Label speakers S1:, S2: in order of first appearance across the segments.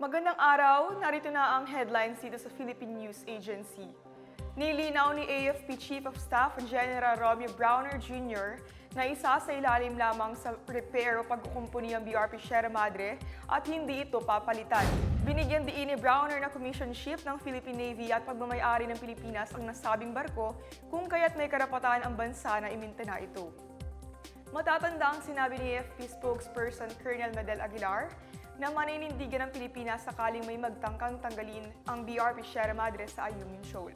S1: Magandang araw, narito na ang headlines dito sa Philippine News Agency. Nilinaw ni AFP Chief of Staff General Romeo Browner Jr. na isa sa ilalim lamang sa repair o pagkukumpuni ang BRP Sierra Madre at hindi ito papalitan. Binigyan diin ni Browner na commission ship ng Philippine Navy at pagmamayari ng Pilipinas ang nasabing barko kung kaya't may karapatan ang bansa na imintena ito. Matatanda ang sinabi ni AFP spokesperson Colonel Medel Aguilar na maninindigan ng Pilipinas sakaling may magtangkang tanggalin ang BRP Sierra Madre sa Ayungin Shoal.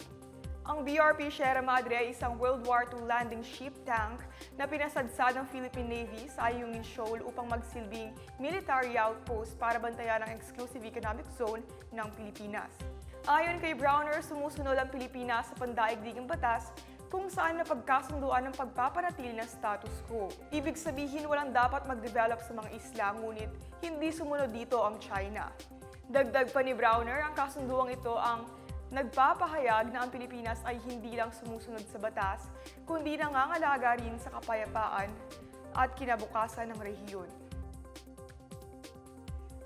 S1: Ang BRP Sierra Madre ay isang World War II landing ship tank na pinasadsad ng Philippine Navy sa Ayungin Shoal upang magsilbing military outpost para bantayan ang exclusive economic zone ng Pilipinas. Ayon kay Browner, sumusunod ang Pilipinas sa pandaigdigang batas kung saan napagkasunduan ng pagpapanatili ng status quo. Ibig sabihin walang dapat mag-develop sa mga isla, ngunit hindi sumunod dito ang China. Dagdag pa ni Browner, ang kasunduang ito ang nagpapahayag na ang Pilipinas ay hindi lang sumusunod sa batas, kundi nangangalaga rin sa kapayapaan at kinabukasan ng rehiyon.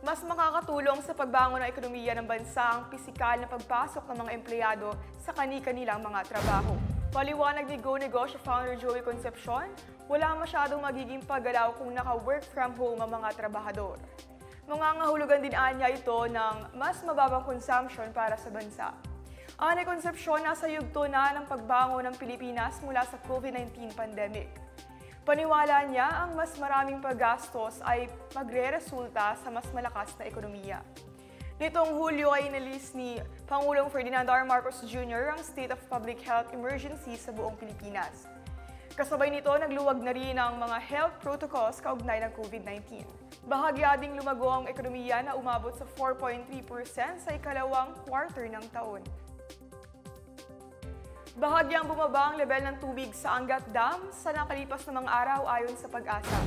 S1: Mas makakatulong sa pagbangon ng ekonomiya ng bansa ang pisikal na pagpasok ng mga empleyado sa kani-kanilang mga trabaho. Paliwanag ni Go Negosyo founder Joey Concepcion, wala masyadong magiging paggalaw kung naka-work from home ang mga trabahador. Mangangahulugan din anya ito ng mas mababang consumption para sa bansa. Ani Concepcion, nasa yugto na ng pagbangon ng Pilipinas mula sa COVID-19 pandemic. Paniwala niya, ang mas maraming paggastos ay magre-resulta sa mas malakas na ekonomiya. Nitong Hulyo ay inalis ni Pangulong Ferdinand R. Marcos Jr. ang State of Public Health Emergency sa buong Pilipinas. Kasabay nito, nagluwag na rin ang mga health protocols kaugnay ng COVID-19. Bahagya ding lumago ang ekonomiya na umabot sa 4.3% sa ikalawang quarter ng taon. Bahagyang bumaba ang level ng tubig sa Angat Dam sa nakalipas na mga araw ayon sa Pag-asa.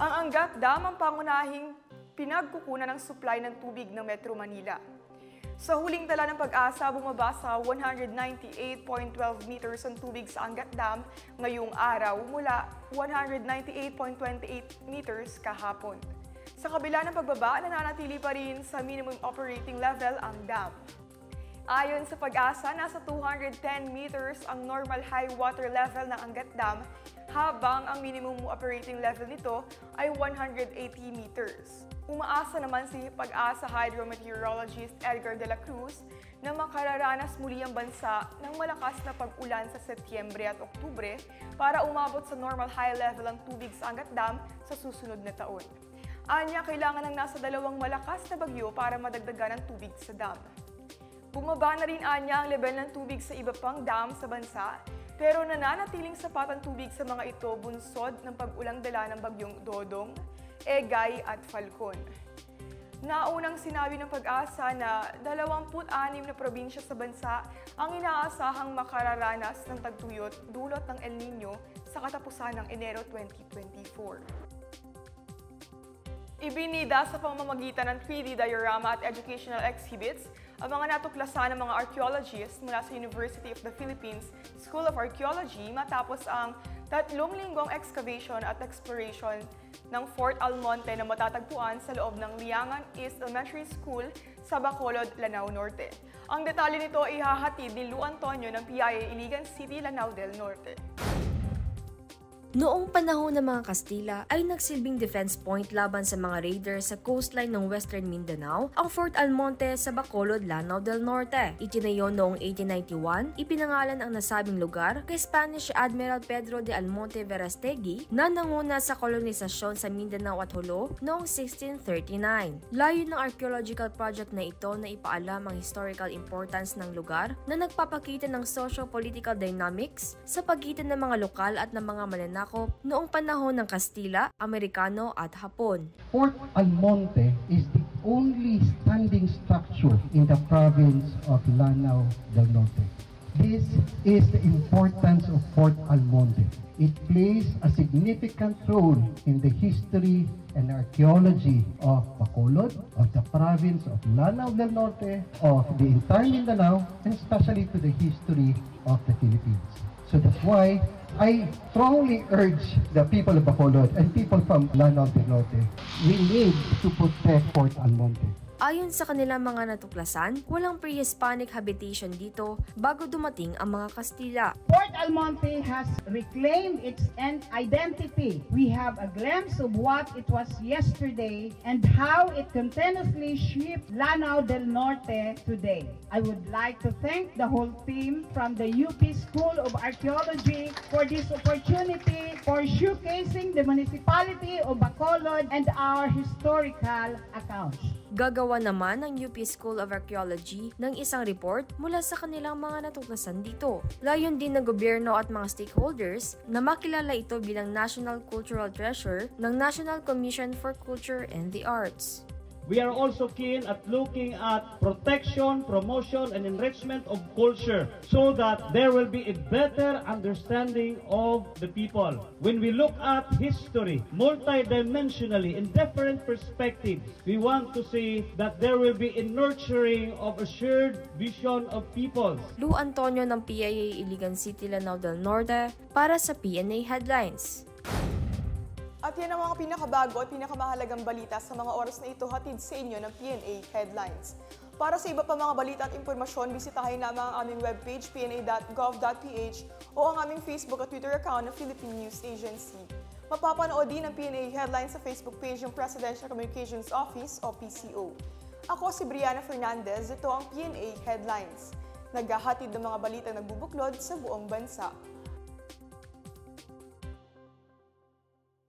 S1: Ang Angat Dam ang pangunahing pinagkukunan ng supply ng tubig ng Metro Manila. Sa huling tala ng Pag-asa, bumaba sa 198.12 meters ang tubig sa Angat Dam ngayong araw mula 198.28 meters kahapon. Sa kabila ng pagbaba, nananatili pa rin sa minimum operating level ang dam. Ayon sa Pag-asa, nasa 210 meters ang normal high water level ng Angat Dam, habang ang minimum operating level nito ay 180 meters. Umaasa naman si Pag-asa hydrometeorologist Edgar de la Cruz na makararanas muli ang bansa ng malakas na pag-ulan sa Setyembre at Oktubre para umabot sa normal high level ang tubig sa Angat Dam sa susunod na taon. Anya, kailangan ng nasa 2 malakas na bagyo para madagdagan ang tubig sa dam. Bumaba na rin anya ang level ng tubig sa iba pang dam sa bansa, pero nananatiling sapat ang tubig sa mga ito bunsod ng pag-ulang dala ng bagyong Dodong, Egay at Falcon. Naunang sinabi ng Pag-asa na 26 na probinsya sa bansa ang inaasahang makararanas ng tagtuyot dulot ng El Nino sa katapusan ng Enero 2024. Ibinida sa pamamagitan ng 3D diorama at educational exhibits ang mga natuklasan ng mga archaeologists mula sa University of the Philippines School of Archaeology matapos ang 3 linggong excavation at exploration ng Fort Almonte na matatagpuan sa loob ng Liangan East Elementary School sa Bacolod, Lanao Norte. Ang detalye nito ay ihahatid ni Lu Antonio ng PIA Iligan City, Lanao del Norte.
S2: Noong panahon ng mga Kastila ay nagsilbing defense point laban sa mga raiders sa coastline ng Western Mindanao, ang Fort Almonte sa Bacolod, Lanao del Norte. Itinayo noong 1891, ipinangalan ang nasabing lugar kay Spanish Admiral Pedro de Almonte Verastegui na nanguna sa kolonisasyon sa Mindanao at Jolo noong 1639. Layo ng archaeological project na ito na ipaalam ang historical importance ng lugar na nagpapakita ng socio-political dynamics sa pagitan ng mga lokal at ng mga mananakop noong panahon ng Kastila, Amerikano at Hapon.
S3: Fort Almonte is the only standing structure in the province of Lanao del Norte. This is the importance of Fort Almonte. It plays a significant role in the history and archaeology of Bacolod, of the province of Lanao del Norte, of the entire Mindanao, and especially to the history of the Philippines. So that's why I strongly urge the people of Bacolod and people from Lanao del Norte, we need to protect Fort Almonte.
S2: Ayon sa kanilang mga natuklasan, walang pre-Hispanic habitation dito bago dumating ang mga Kastila.
S4: Port Almonte has reclaimed its identity. We have a glimpse of what it was yesterday and how it continuously shaped Lanao del Norte today. I would like to thank the whole team from the UP School of Archaeology for this opportunity for showcasing the municipality of Bacolod and our historical accounts.
S2: Gagawa naman ng UP School of Archaeology ng isang report mula sa kanilang mga natuklasan dito. Layon din ng gobyerno at mga stakeholders na makilala ito bilang National Cultural Treasure ng National Commission for Culture and the Arts.
S5: We are also keen at looking at protection, promotion, and enrichment of culture so that there will be a better understanding of the people. When we look at history multidimensionally in different perspectives, we want to see that there will be a nurturing of a shared vision of peoples.
S2: Lou Antonio ng PIA Iligan City, Lanao del Norte para sa PNA Headlines.
S1: At yan ang mga pinakabago at pinakamahalagang balita sa mga oras na ito hatid sa inyo ng PNA Headlines. Para sa iba pa mga balita at impormasyon, bisitahin lamang ang aming webpage pna.gov.ph o ang aming Facebook at Twitter account ng Philippine News Agency. Mapapanood din ang PNA Headlines sa Facebook page ng Presidential Communications Office o PCO. Ako si Brianna Fernandez, ito ang PNA Headlines. Naghahatid ng mga balitang nagbubuklod sa buong bansa.